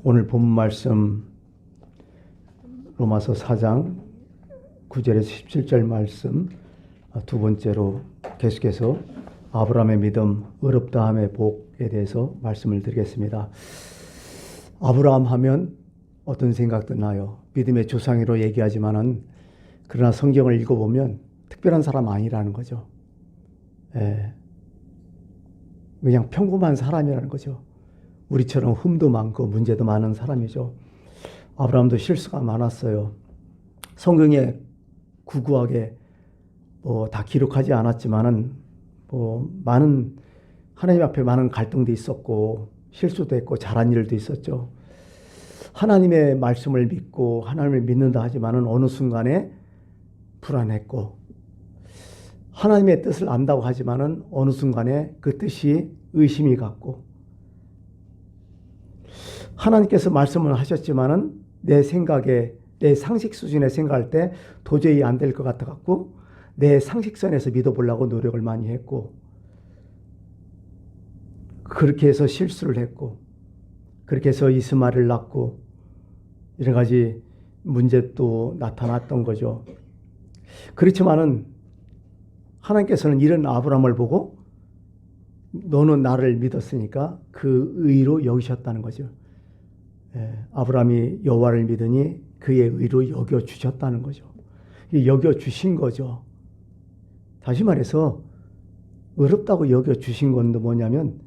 오늘 본 말씀 로마서 4장 9절에서 17절 말씀, 두 번째로 계속해서 아브라함의 믿음, 의롭다함의 복에 대해서 말씀을 드리겠습니다. 아브라함 하면 어떤 생각 드나요? 믿음의 조상이로 얘기하지만은 그러나 성경을 읽어보면 특별한 사람 아니라는 거죠. 그냥 평범한 사람이라는 거죠. 우리처럼 흠도 많고 문제도 많은 사람이죠. 아브라함도 실수가 많았어요. 성경에 구구하게 다 기록하지 않았지만은 많은 하나님 앞에 많은 갈등도 있었고 실수도 했고 잘한 일도 있었죠. 하나님의 말씀을 믿고 하나님을 믿는다 하지만은 어느 순간에 불안했고, 하나님의 뜻을 안다고 하지만은 어느 순간에 그 뜻이 의심이 갔고, 하나님께서 말씀을 하셨지만은 내 생각에, 내 상식 수준에 생각할 때 도저히 안 될 것 같아 갖고 내 상식선에서 믿어보려고 노력을 많이 했고, 그렇게 해서 실수를 했고, 그렇게 해서 이스마엘을 낳고 여러 가지 문제도 나타났던 거죠. 그렇지만은 하나님께서는 이런 아브라함을 보고 너는 나를 믿었으니까 그 의로 여기셨다는 거죠. 아브라함이 여호와를 믿으니 그의 의로 여겨주셨다는 거죠. 여겨주신 거죠. 다시 말해서 의롭다고 여겨주신 건 뭐냐면,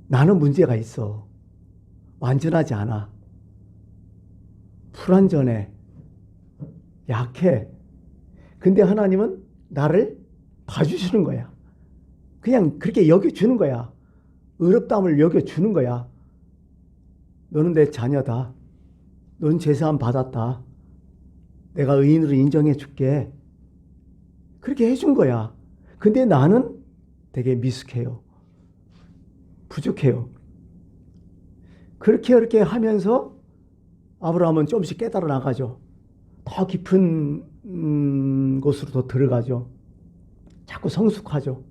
나는 문제가 있어. 완전하지 않아. 불완전해. 약해. 근데 하나님은 나를 봐주시는 거야. 그냥 그렇게 여겨주는 거야. 의롭다함을 여겨주는 거야. 너는 내 자녀다. 넌 제사함 받았다. 내가 의인으로 인정해 줄게. 그렇게 해준 거야. 근데 나는 되게 미숙해요. 부족해요. 그렇게 하면서 아브라함은 조금씩 깨달아 나가죠. 더 깊은 곳으로 더 들어가죠. 자꾸 성숙하죠.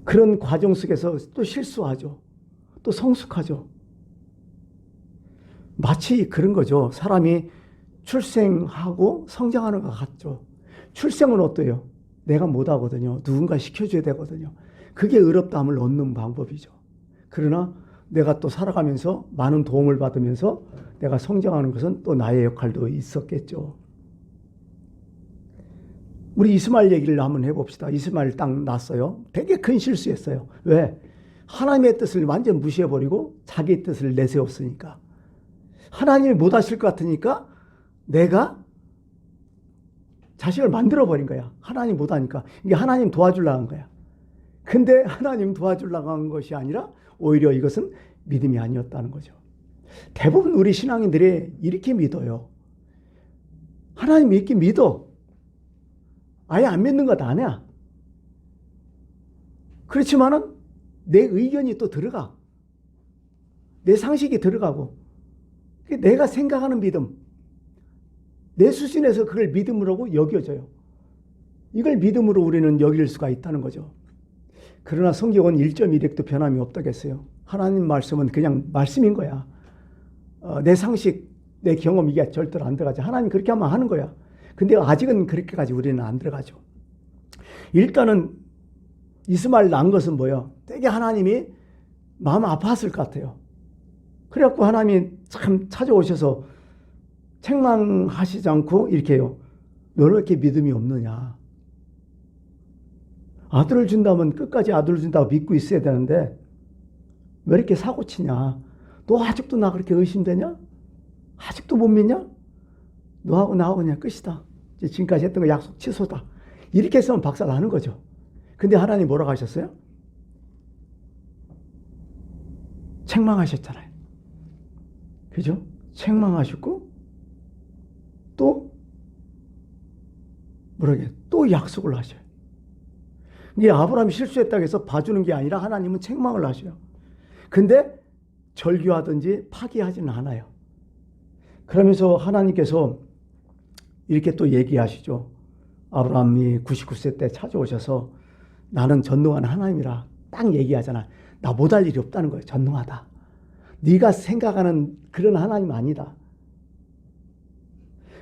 그런 과정 속에서 또 실수하죠. 또 성숙하죠. 마치 그런 거죠. 사람이 출생하고 성장하는 것 같죠. 출생은 어때요? 내가 못하거든요. 누군가 시켜줘야 되거든요. 그게 의롭다함을 얻는 방법이죠. 그러나 내가 또 살아가면서 많은 도움을 받으면서 내가 성장하는 것은 또 나의 역할도 있었겠죠. 우리 이스마엘 얘기를 한번 해봅시다. 이스마엘 딱 낳았어요. 되게 큰 실수했어요. 왜? 하나님의 뜻을 완전 무시해버리고 자기 뜻을 내세웠으니까. 하나님이 못하실 것 같으니까 내가 자식을 만들어버린 거야. 하나님 못하니까. 이게 하나님 도와주려고 한 거야. 근데 하나님 도와주려고 한 것이 아니라 오히려 이것은 믿음이 아니었다는 거죠. 대부분 우리 신앙인들이 이렇게 믿어요. 하나님 이렇게 믿어. 아예 안 믿는 것 아니야. 그렇지만은 내 의견이 또 들어가. 내 상식이 들어가고. 내가 생각하는 믿음. 내 수준에서 그걸 믿음으로 여겨져요. 이걸 믿음으로 우리는 여길 수가 있다는 거죠. 그러나 성경은 1.1핵도 변함이 없다겠어요. 하나님 말씀은 그냥 말씀인 거야. 내 상식, 내 경험 이게 절대로 안 들어가죠. 하나님 그렇게 하면 하는 거야. 근데 아직은 그렇게까지 우리는 안 들어가죠. 일단은 이스마엘 낳은 것은 뭐예요? 되게 하나님이 마음 아팠을 것 같아요. 그래갖고 하나님이 참 찾아오셔서 책망하시지 않고 이렇게 해요. 너는 왜 이렇게 믿음이 없느냐? 아들을 준다면 끝까지 아들을 준다고 믿고 있어야 되는데 왜 이렇게 사고치냐? 너 아직도 나 그렇게 의심되냐? 아직도 못 믿냐? 너하고 나하고 그냥 끝이다. 지금까지 했던 거 약속 취소다. 이렇게 했으면 박살 나는 거죠. 근데 하나님 뭐라고 하셨어요? 책망하셨잖아요. 그죠? 책망하셨고 또 뭐라게 또 약속을 하셔요. 이게 아브라함이 실수했다고 해서 봐주는 게 아니라 하나님은 책망을 하셔요. 근데 절규하든지 파기하지는 않아요. 그러면서 하나님께서 이렇게 또 얘기하시죠. 아브라함이 99세 때 찾아오셔서 나는 전능한 하나님이라 딱 얘기하잖아. 나 못할 일이 없다는 거예요. 전능하다. 네가 생각하는 그런 하나님 아니다.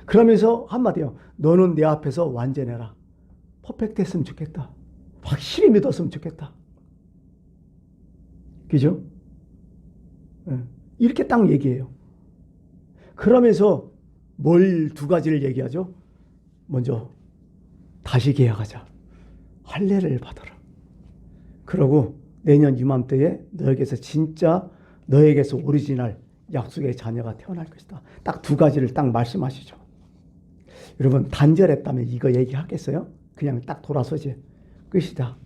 그러면서 한마디요. 너는 내 앞에서 완전해라. 퍼펙트했으면 좋겠다. 확실히 믿었으면 좋겠다. 그죠? 이렇게 딱 얘기해요. 그러면서 뭘 두 가지를 얘기하죠? 먼저 다시 계약하자. 할례를 받아라. 그러고 내년 이맘때에 너에게서 진짜 너에게서 오리지널 약속의 자녀가 태어날 것이다. 딱 두 가지를 딱 말씀하시죠. 여러분 단절했다면 이거 얘기하겠어요? 그냥 딱 돌아서지. 끝이다.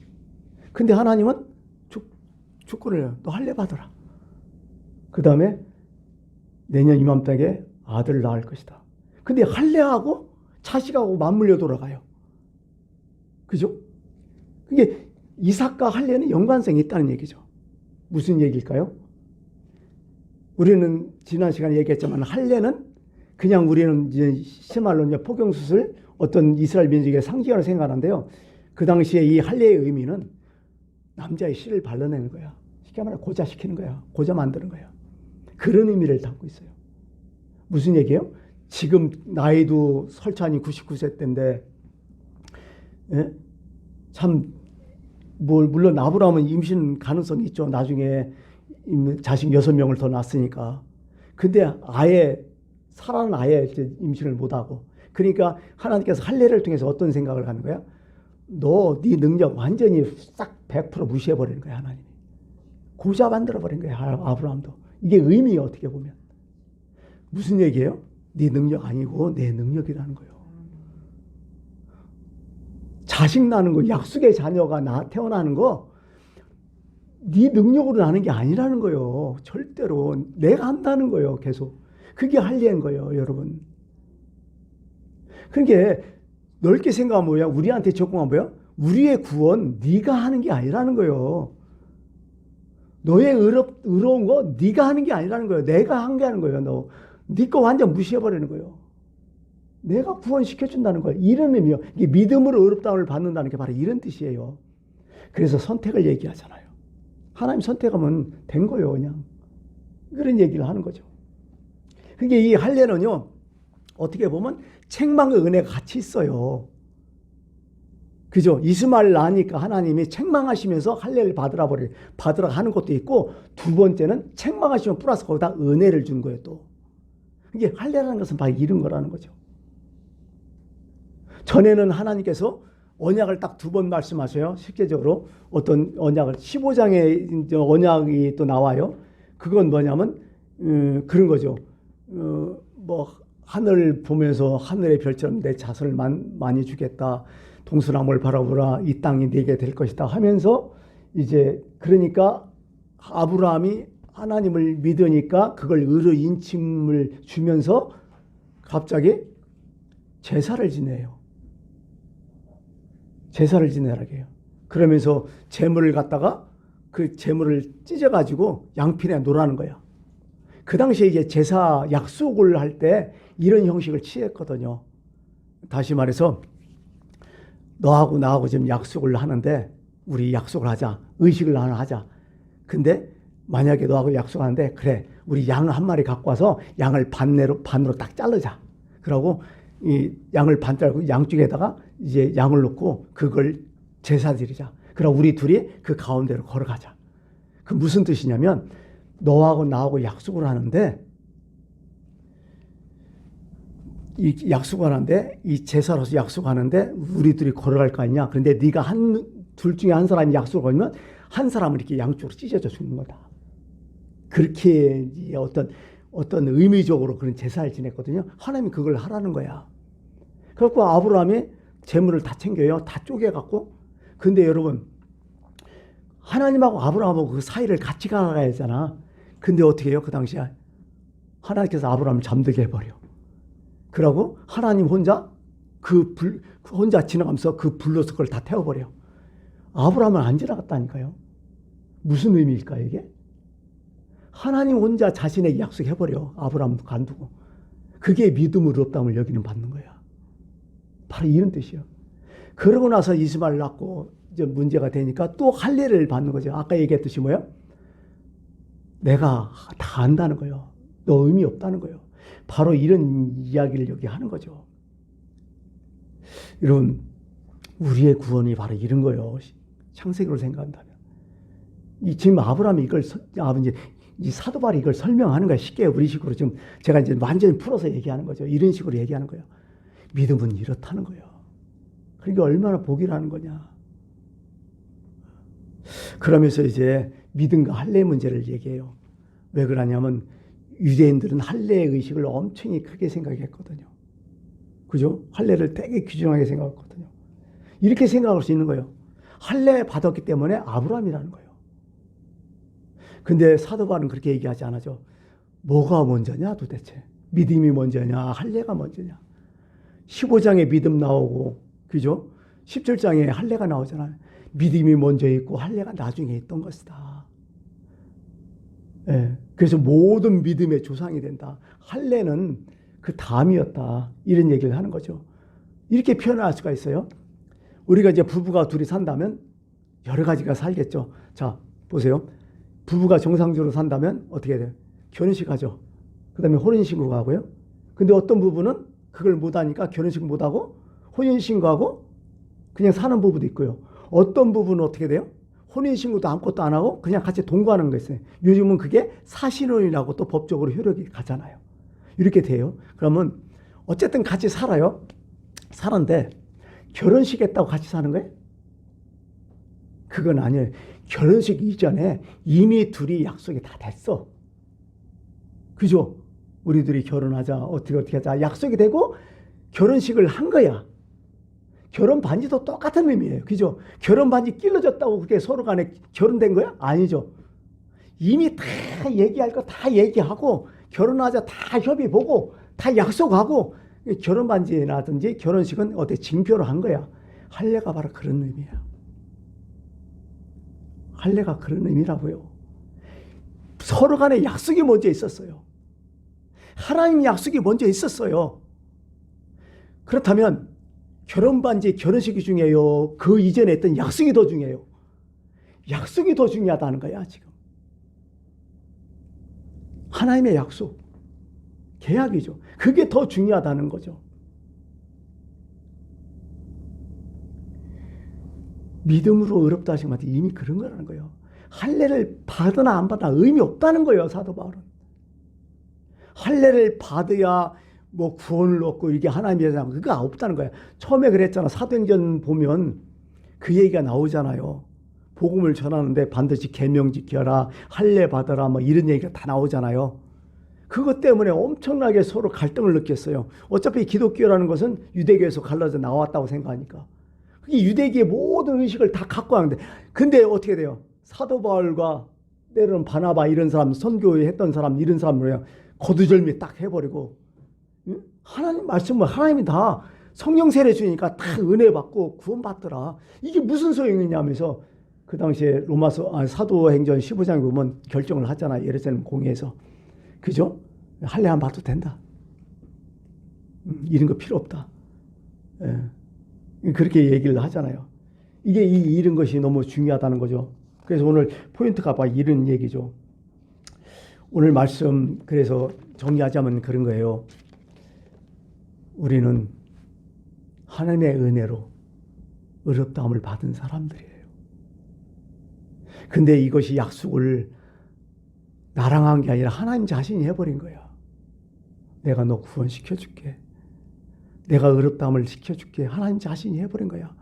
근데 하나님은 축구를 해요. 너 할례 받아라. 그 다음에 내년 이맘때에 아들을 낳을 것이다. 근데 할례하고 자식하고 맞물려 돌아가요. 그죠? 그게 이삭과 할례는 연관성이 있다는 얘기죠. 무슨 얘기일까요? 우리는 지난 시간에 얘기했지만 할례는 그냥 우리는 이제 심말로 이제 포경수술 어떤 이스라엘 민족의 상징으로 생각하는데요. 그 당시에 이 할례의 의미는 남자의 씨를 발라내는 거야. 쉽게 말해 고자시키는 거야. 고자 만드는 거야. 그런 의미를 담고 있어요. 무슨 얘기예요? 지금 나이도 설찬이 99세 때인데 예? 참 물론 아브라함은 임신 가능성이 있죠. 나중에 자식 6명을 더 낳았으니까. 근데 아예 사라는 아예 임신을 못하고 그러니까 하나님께서 할례를 통해서 어떤 생각을 하는 거야? 너 네 능력 완전히 싹 100% 무시해버리는 거야. 하나님이. 고자 만들어버린 거야. 아브라함도. 이게 의미예요. 어떻게 보면. 무슨 얘기예요? 네 능력 아니고 내 능력이라는 거예요. 자식 낳는 거, 약속의 자녀가 태어나는 거 네 능력으로 나는 게 아니라는 거예요. 절대로. 내가 한다는 거예요. 계속. 그게 할례인 거예요. 여러분. 그러니까 넓게 생각하면 뭐야? 우리한테 적용하면 뭐야? 우리의 구원 네가 하는 게 아니라는 거예요. 너의 의로운 거 네가 하는 게 아니라는 거예요. 내가 한 게 하는 거예요. 네 거 완전 무시해버리는 거예요. 내가 구원시켜준다는 거예요. 이런 의미요. 이게 믿음으로 의롭다함을 받는다는 게 바로 이런 뜻이에요. 그래서 선택을 얘기하잖아요. 하나님 선택하면 된 거예요. 그냥. 그런 얘기를 하는 거죠. 그게 이 할례는요. 어떻게 보면 책망과 은혜가 같이 있어요. 그죠? 이스마엘 낳으니까 하나님이 책망하시면서 할례를 받으라 하는 것도 있고 두 번째는 책망하시면 플러스 거기다 은혜를 준 거예요. 또. 이게 할례라는 것은 바로 이런 거라는 거죠. 전에는 하나님께서 언약을 딱 두 번 말씀하셔요. 실제적으로 어떤 언약을 15장에 언약이 또 나와요. 그건 뭐냐면 그런 거죠. 뭐 하늘 보면서 하늘의 별처럼 내 자손을 많이 주겠다. 동서남을 바라보라. 이 땅이 네게 될 것이다 하면서 이제 그러니까 아브라함이 하나님을 믿으니까 그걸 의로 인침을 주면서 갑자기 제사를 지내요. 제사를 지내라고 해요. 그러면서 제물을 갖다가 그 제물을 찢어가지고 양핀에 놓으라는 거야. 그 당시에 이제 제사 약속을 할 때 이런 형식을 취했거든요. 다시 말해서 너하고 나하고 지금 약속을 하는데 우리 약속을 하자. 의식을 하나 하자. 근데 만약에 너하고 약속하는데 그래 우리 양 한 마리 갖고 와서 양을 반으로 딱 자르자. 그러고 이 양을 반 자르고 양쪽에다가 이제 양을 놓고 그걸 제사 드리자. 그럼 우리 둘이 그 가운데로 걸어가자. 그 무슨 뜻이냐면 너하고 나하고 약속을 하는데 이 약속을 하는데 이 제사로서 약속하는데 우리 둘이 걸어갈 거 아니냐. 그런데 네가 둘 중에 한 사람이 약속을 걸면 한 사람을 이렇게 양쪽으로 찢어져 주는 거다. 그렇게 어떤 의미적으로 그런 제사를 지냈거든요. 하나님이 그걸 하라는 거야. 그래갖고 아브라함이 재물을 다 챙겨요. 다 쪼개갖고. 근데 여러분 하나님하고 아브라함하고 그 사이를 같이 가야 되잖아. 근데 어떻게 해요? 그 당시에 하나님께서 아브라함을 잠들게 해버려. 그러고 하나님 혼자 혼자 지나가면서 그 불로서 그걸 다 태워버려. 아브라함은 안 지나갔다니까요. 무슨 의미일까요 이게? 하나님 혼자 자신에게 약속해버려. 아브라함도 간두고. 그게 믿음으로 의롭다함을 여기는 받는 거야. 바로 이런 뜻이에요. 그러고 나서 이스마엘 낳고 이제 문제가 되니까 또 할례를 받는 거죠. 아까 얘기했듯이 뭐예요? 내가 다 안다는 거예요. 너 의미 없다는 거예요. 바로 이런 이야기를 여기 하는 거죠. 여러분, 우리의 구원이 바로 이런 거예요. 창세기로 생각한다면. 지금 아브라함이 이 사도 바울이 이걸 설명하는 거야. 쉽게 우리식으로 지금 제가 이제 완전히 풀어서 얘기하는 거죠. 이런 식으로 얘기하는 거예요. 믿음은 이렇다는 거예요. 그러니까 얼마나 복이라는 거냐. 그러면서 이제 믿음과 할례 문제를 얘기해요. 왜 그러냐면 유대인들은 할례 의식을 엄청 크게 생각했거든요. 그죠? 할례를 되게 귀중하게 생각했거든요. 이렇게 생각할 수 있는 거예요. 할례 받았기 때문에 아브라함이라는 거예요. 근데 사도 바울은 그렇게 얘기하지 않아죠. 뭐가 먼저냐 도대체? 믿음이 먼저냐 할례가 먼저냐? 15장에 믿음 나오고 그죠? 17장에 할례가 나오잖아요. 믿음이 먼저 있고 할례가 나중에 있던 것이다. 예, 그래서 모든 믿음의 조상이 된다. 할례는 그 다음이었다. 이런 얘기를 하는 거죠. 이렇게 표현할 수가 있어요. 우리가 이제 부부가 둘이 산다면 여러 가지가 살겠죠. 자, 보세요. 부부가 정상적으로 산다면 어떻게 돼요? 결혼식 하죠. 그 다음에 혼인신고 하고요. 근데 어떤 부부는 그걸 못하니까 결혼식 못하고 혼인신고하고 그냥 사는 부부도 있고요. 어떤 부부는 어떻게 돼요? 혼인신고도 아무것도 안 하고 그냥 같이 동거하는 거 있어요. 요즘은 그게 사실혼이라고 또 법적으로 효력이 가잖아요. 이렇게 돼요. 그러면 어쨌든 같이 살아요. 사는데 결혼식 했다고 같이 사는 거예요? 그건 아니에요. 결혼식 이전에 이미 둘이 약속이 다 됐어. 그죠? 우리들이 결혼하자, 어떻게 하자. 약속이 되고 결혼식을 한 거야. 결혼 반지도 똑같은 의미예요. 그죠? 결혼 반지 끼러졌다고 그게 서로 간에 결혼된 거야? 아니죠. 이미 다 얘기할 거 다 얘기하고 결혼하자 다 협의 보고 다 약속하고 결혼 반지라든지 결혼식은 어때 징표로 한 거야. 할례가 바로 그런 의미야. 할례가 그런 의미라고요. 서로 간에 약속이 먼저 있었어요. 하나님 약속이 먼저 있었어요. 그렇다면 결혼 반지 결혼식이 중요해요? 그 이전에 했던 약속이 더 중요해요? 약속이 더 중요하다는 거야 지금. 하나님의 약속, 계약이죠. 그게 더 중요하다는 거죠. 믿음으로 의롭다 하신 것은 이미 그런 거라는 거예요. 할례를 받으나 안 받으나 의미 없다는 거예요. 사도 바울은. 할례를 받아야 뭐 구원을 얻고 이게 하나님의 상 그거 없다는 거예요. 처음에 그랬잖아. 사도행전 보면 그 얘기가 나오잖아요. 복음을 전하는데 반드시 계명 지켜라, 할례 받아라, 뭐 이런 얘기가 다 나오잖아요. 그것 때문에 엄청나게 서로 갈등을 느꼈어요. 어차피 기독교라는 것은 유대교에서 갈라져 나왔다고 생각하니까. 그게 유대교의 모든 의식을 다 갖고 하는데, 근데 어떻게 돼요? 사도 바울과 때로는 바나바 이런 사람, 선교했던 사람 이런 사람을 거두절미 딱 해버리고, 하나님 말씀은 하나님이 다 성령 세례 주니까 다 은혜 받고 구원 받더라. 이게 무슨 소용이냐면서 그 당시에 사도행전 15장에 보면 결정을 하잖아요. 예루살렘 공회에서. 그죠? 할례 안 받아도 된다. 이런 거 필요 없다. 예. 그렇게 얘기를 하잖아요. 이게 이런 것이 너무 중요하다는 거죠. 그래서 오늘 포인트가 봐 이런 얘기죠. 오늘 말씀 그래서 정리하자면 그런 거예요. 우리는 하나님의 은혜로 의롭다함을 받은 사람들이에요. 근데 이것이 약속을 나랑 한 게 아니라 하나님 자신이 해버린 거야. 내가 너 구원시켜줄게. 내가 의롭다함을 시켜줄게. 하나님 자신이 해버린 거야.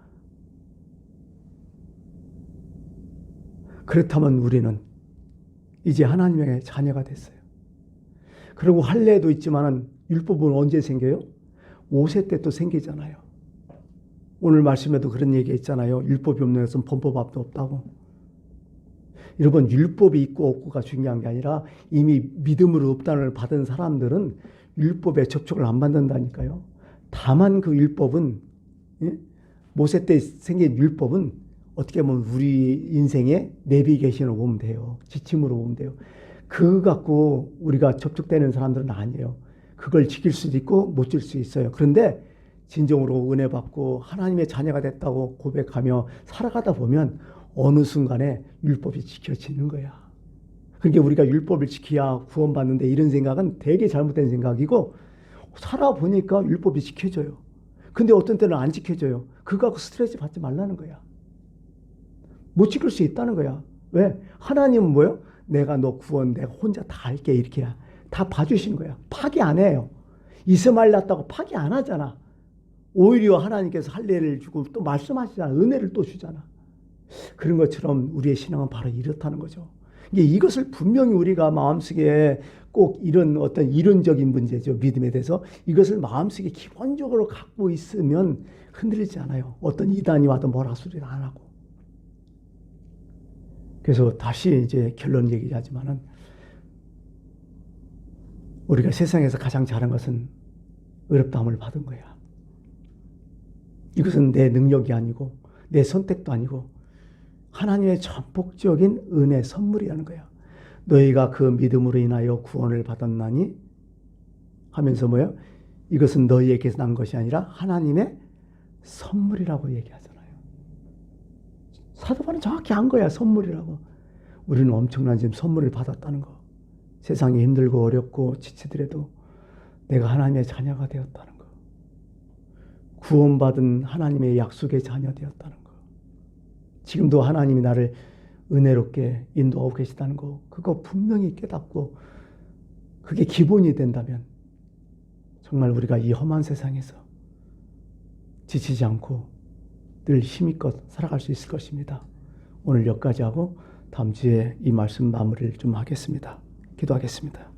그렇다면 우리는 이제 하나님의 자녀가 됐어요. 그리고 할례도 있지만 율법은 언제 생겨요? 5세 때 또 생기잖아요. 오늘 말씀에도 그런 얘기 있잖아요. 율법이 없는 것은 범법도 없다고. 여러분, 율법이 있고 없고가 중요한 게 아니라 이미 믿음으로 up단을 받은 사람들은 율법에 접촉을 안 받는다니까요. 다만 그 율법은, 모세 때 생긴 율법은 어떻게 보면 우리 인생의 내비게이션으로 보면 돼요. 지침으로 보면 돼요. 그거 갖고 우리가 접촉되는 사람들은 아니에요. 그걸 지킬 수도 있고 못 지킬 수 있어요. 그런데 진정으로 은혜 받고 하나님의 자녀가 됐다고 고백하며 살아가다 보면 어느 순간에 율법이 지켜지는 거야. 그러니까 우리가 율법을 지켜야 구원받는데 이런 생각은 되게 잘못된 생각이고 살아보니까 율법이 지켜져요. 근데 어떤 때는 안 지켜져요. 그거 갖고 스트레스 받지 말라는 거야. 못 지킬 수 있다는 거야. 왜? 하나님은 뭐예요? 내가 너 구원 내가 혼자 다 할게 이렇게 다 봐주시는 거야. 파기 안 해요. 이스마엘 낳았다고 파기 안 하잖아. 오히려 하나님께서 할례를 주고 또 말씀하시잖아. 은혜를 또 주잖아. 그런 것처럼 우리의 신앙은 바로 이렇다는 거죠. 이것을 분명히 우리가 마음속에 꼭 이런 어떤 이론적인 문제죠. 믿음에 대해서 이것을 마음속에 기본적으로 갖고 있으면 흔들리지 않아요. 어떤 이단이 와도 뭐라 소리를 안 하고. 그래서 다시 이제 결론 얘기하지만은 우리가 세상에서 가장 잘한 것은 어렵다함을 받은 거야. 이것은 내 능력이 아니고 내 선택도 아니고 하나님의 전폭적인 은혜 선물이라는 거야. 너희가 그 믿음으로 인하여 구원을 받았나니 하면서 뭐예요? 이것은 너희에게서 난 것이 아니라 하나님의 선물이라고 얘기하잖아요. 사도 바울은 정확히 안 거야. 선물이라고. 우리는 엄청난 지금 선물을 받았다는 거. 세상이 힘들고 어렵고 지치더라도 내가 하나님의 자녀가 되었다는 거. 구원받은 하나님의 약속의 자녀 되었다는 거. 지금도 하나님이 나를 은혜롭게 인도하고 계시다는 거. 그거 분명히 깨닫고 그게 기본이 된다면 정말 우리가 이 험한 세상에서 지치지 않고 늘 힘있껏 살아갈 수 있을 것입니다. 오늘 여기까지 하고 다음 주에 이 말씀 마무리를 좀 하겠습니다. 기도하겠습니다.